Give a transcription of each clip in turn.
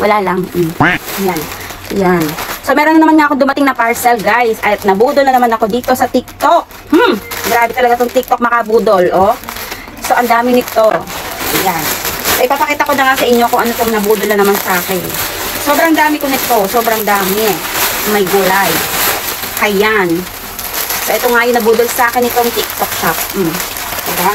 Wala lang. Yan. Yan. So, meron naman nga ako dumating na parcel, guys. At nabudol na naman ako dito sa TikTok. Grabe talaga tong TikTok makabudol, oh. So, ang dami nito. Yan. So, ipapakita ko na nga sa inyo kung ano tong nabudol na naman sa akin. Sobrang dami ko nito. Sobrang dami. May gulay. Ayan. So, ito nga yung nabudol sa akin itong TikTok shop. Diba?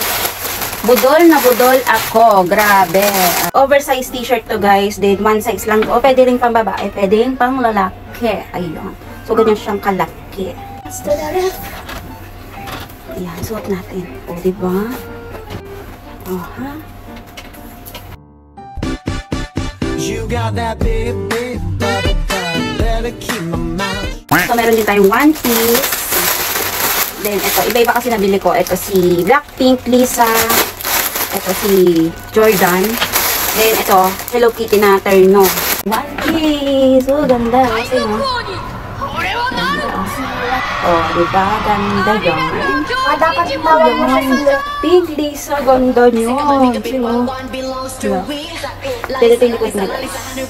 Budol na budol ako. Grabe. Oversized t-shirt to, guys. Then, one size lang. O, pwede rin pang babae. Pwede rin pang lalaki. Ayun. So, ganyan siyang kalaki. Ayan. Suot natin. O, diba? O, ha? You got that big, big bubble butt. Better keep my mouth. So, meron din tayong one piece. Then, ito. Iba-iba kasi nabili ko. Ito si Blackpink, Lisa. Ito si Jordan. Then, ito, Hello Kitty na Terno. One piece. Oh, ganda. Kasi, no? Oh, diba? Ganda yun. Dapat tawag mo siya sa Pink Lisa. Ganda nyo. Sino? Tili-tili ko na.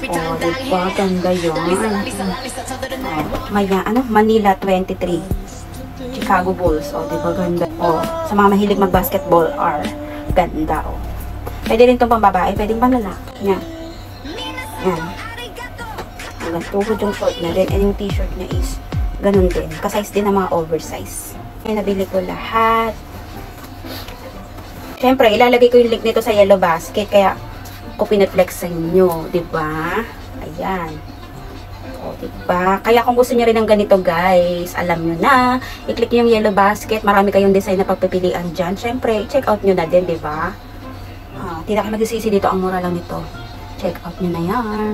Oh, diba? Ganda yun. Oh, maya, ano? Manila 23. Chicago Bulls. Oh, diba? Ganda. Oh, sa mga mahilig mag-basketball are ganda, oh. Pwede rin itong pang babae, pwede pang lalaki. Yan. Yan. Hanggang tuhod yung short na din. And yung t-shirt niya is ganun din. Kasize din ng mga oversize. Yan, nabili ko lahat. Siyempre, ilalagay ko yung link nito sa yellow basket. Kaya, ko pinaflex sa inyo. Diba? Ayan. O, diba? Kaya kung gusto niyo rin ng ganito, guys, alam nyo na. I-click nyo yung yellow basket. Marami kayong design na pagpipilian dyan. Siyempre, check out nyo na din, diba? Hindi na kayo magsisisi dito. Ang mura lang nito. Check out nyo na yan.